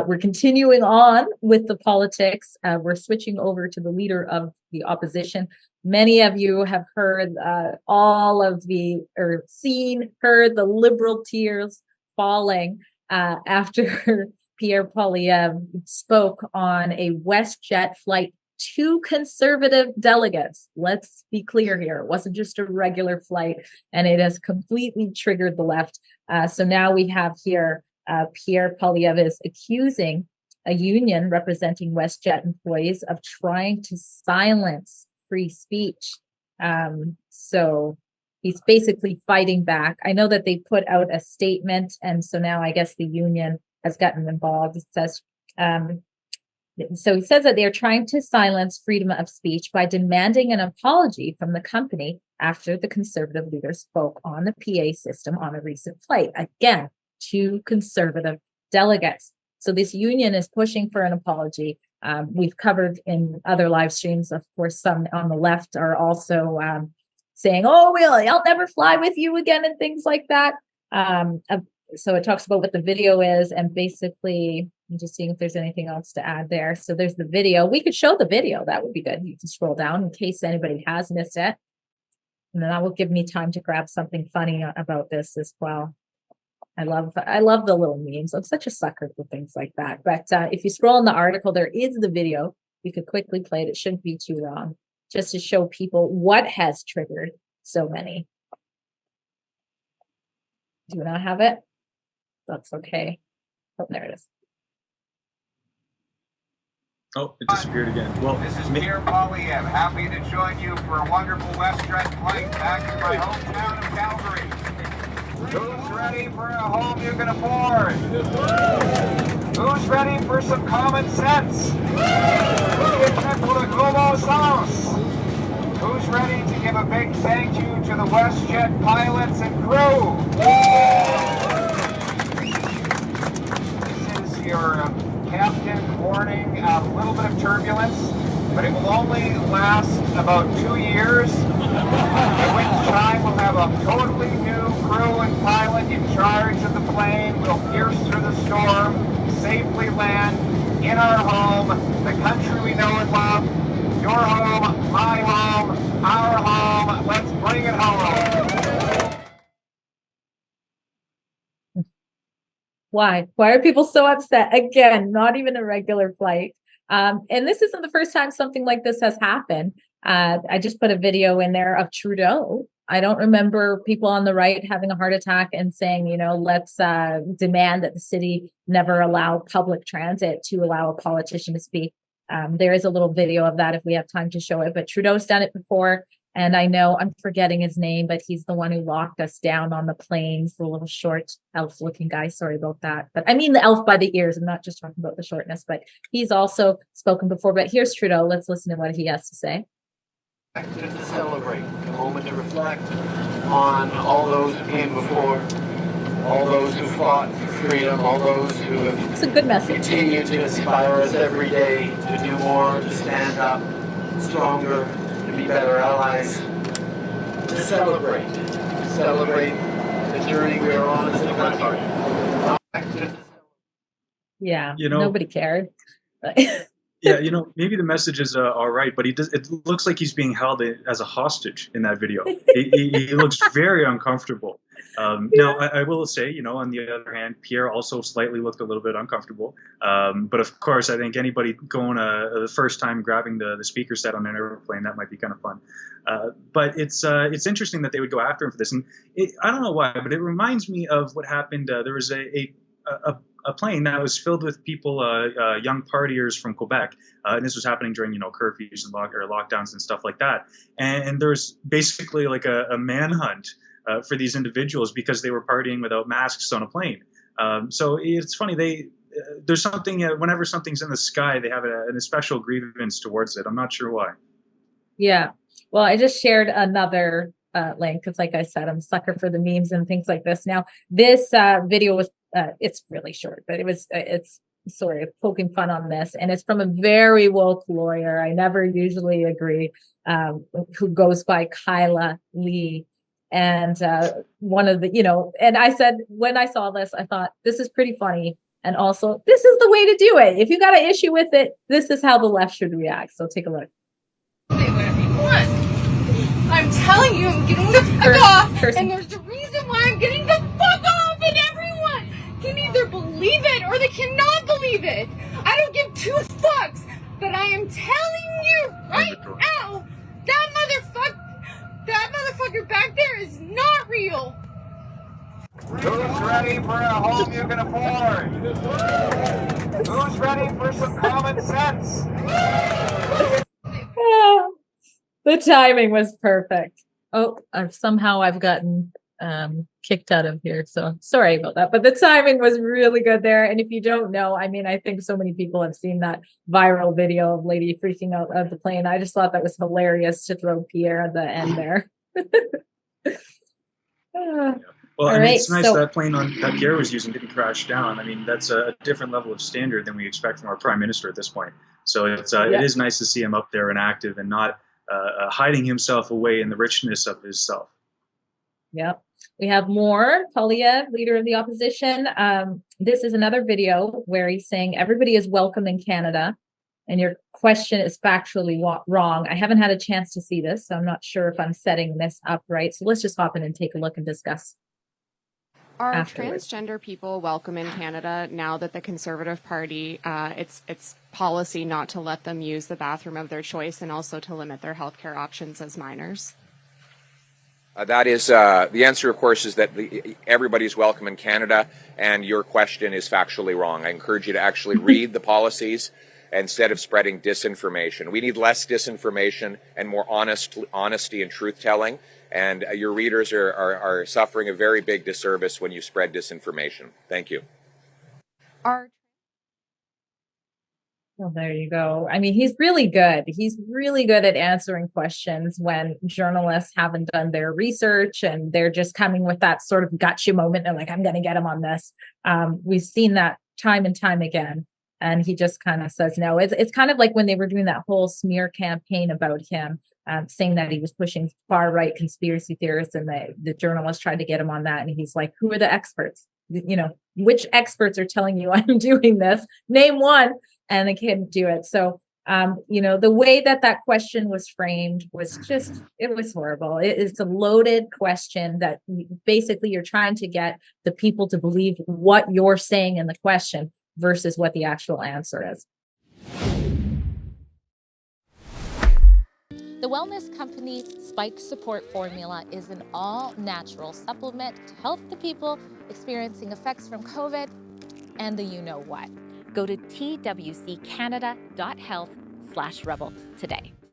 We're continuing on with the politics. We're switching over to the leader of the opposition. Many of you have heard heard the Liberal tears falling after Pierre Poilievre spoke on a WestJet flight to Conservative delegates. Let's be clear here. It wasn't just a regular flight, and it has completely triggered the left. So now we have here Pierre Poilievre is accusing a union representing WestJet employees of trying to silence free speech. So he's basically fighting back. I know that they put out a statement, and so now I guess the union has gotten involved. It says, so he says that they are trying to silence freedom of speech by demanding an apology from the company after the Conservative leader spoke on the PA system on a recent flight. Again, to Conservative delegates. So this union is pushing for an apology. We've covered in other live streams, of course, some on the left are also saying, oh, really, I'll never fly with you again and things like that. So it talks about what the video is, and basically I'm just seeing if there's anything else to add there. So there's the video. We could show the video. That would be good. You can scroll down in case anybody has missed it. And then that will give me time to grab something funny about this as well. I love the little memes. I'm such a sucker for things like that. But if you scroll in the article, there is the video. You could quickly play it. It shouldn't be too long, just to show people what has triggered so many. Do we not have it? That's okay. Oh, there it is. Oh, it disappeared again. Well, this is Pierre Poilievre. Happy to join you for a wonderful WestJet flight back to my hometown of Calgary. Who's ready for a home you can afford? Who's ready for some common sense? Who's ready to give a big thank you to the WestJet pilots and crew? This is your captain warning, a little bit of turbulence, but it will only last about 2 years, at which time we'll have a totally new crew and pilot in charge of the plane. We'll pierce through the storm, safely land in our home, the country we know and love, your home, my home, our home. Let's bring it home. Why are people so upset? Again, not even a regular flight. And this isn't the first time something like this has happened. I just put a video in there of Trudeau. I don't remember people on the right having a heart attack and saying, let's demand that the city never allow public transit to allow a politician to speak. There is a little video of that if we have time to show it, but Trudeau's done it before. And I know I'm forgetting his name, but he's the one who locked us down on the planes, the little short elf looking guy. Sorry about that. But I mean the elf by the ears. I'm not just talking about the shortness, but he's also spoken before. But here's Trudeau. Let's listen to what he has to say. To celebrate, a moment to reflect on all those who came before, all those who fought for freedom, all those who have it's a good message. Continue to inspire us every day to do more, to stand up stronger, to be better allies, to celebrate the journey we are on as a country. Yeah, nobody cared. Yeah, maybe the message is all right, but it looks like he's being held as a hostage in that video. he looks very uncomfortable. Now, I will say, on the other hand, Pierre also slightly looked a little bit uncomfortable. But of course, I think anybody going the first time grabbing the speaker set on an airplane, that might be kind of fun. But it's interesting that they would go after him for this. And I don't know why, but it reminds me of what happened. There was a plane that was filled with people, young partiers from Quebec. And this was happening during, curfews and lockdowns and stuff like that. And there's basically like a manhunt for these individuals because they were partying without masks on a plane. So it's funny. There's something, whenever something's in the sky, they have a special grievance towards it. I'm not sure why. Yeah. Well, I just shared another link because, like I said, I'm a sucker for the memes and things like this. Now, this video was it's really short, but it's sort of poking fun on this, and it's from a very woke lawyer. I never usually agree, who goes by Kyla Lee. And one of the, and I said, when I saw this, I thought this is pretty funny. And also, this is the way to do it. If you got an issue with it, this is how the left should react. So take a look. Say whatever you want. I'm telling you, I'm getting the fuck off. And there's a reason why I'm getting the fuck off. And everyone can either believe it or they cannot believe it. I don't give two fucks. But I am telling you right now, that motherfucker back there is not real. Who's ready for a home you can afford? Who's ready for some common sense? The timing was perfect. Oh, somehow I've gotten kicked out of here. So sorry about that. But the timing was really good there. And if you don't know, I mean, I think so many people have seen that viral video of lady freaking out of the plane. I just thought that was hilarious to throw Pierre at the end there. Well, I mean, it's nice that plane that Pierre was using didn't crash down. I mean, that's a different level of standard than we expect from our prime minister at this point. So it is nice to see him up there and active and not hiding himself away in the richness of his self. Yep. We have more. Poilievre, leader of the opposition. This is another video where he's saying everybody is welcome in Canada and your question is factually wrong. I haven't had a chance to see this, so I'm not sure if I'm setting this up right. So let's just hop in and take a look and discuss. Are afterwards. Transgender people welcome in Canada now that the Conservative Party, it's policy not to let them use the bathroom of their choice and also to limit their healthcare options as minors? That is, the answer, of course, is that everybody's welcome in Canada, and your question is factually wrong. I encourage you to actually read the policies instead of spreading disinformation. We need less disinformation and more honesty and truth-telling, and your readers are suffering a very big disservice when you spread disinformation. Thank you. Well, there you go. I mean, he's really good. He's really good at answering questions when journalists haven't done their research and they're just coming with that sort of gotcha moment and like, I'm going to get him on this. We've seen that time and time again. And he just kind of says no. It's kind of like when they were doing that whole smear campaign about him, saying that he was pushing far right conspiracy theorists, and the journalists tried to get him on that. And he's like, who are the experts? You know, which experts are telling you I'm doing this? Name one. And they couldn't do it. So, you know, the way that question was framed was just, it was horrible. It's a loaded question that basically you're trying to get the people to believe what you're saying in the question versus what the actual answer is. The wellness company Spike Support Formula is an all-natural supplement to help the people experiencing effects from COVID and the you-know-what. Go to twccanada.health/rebel today.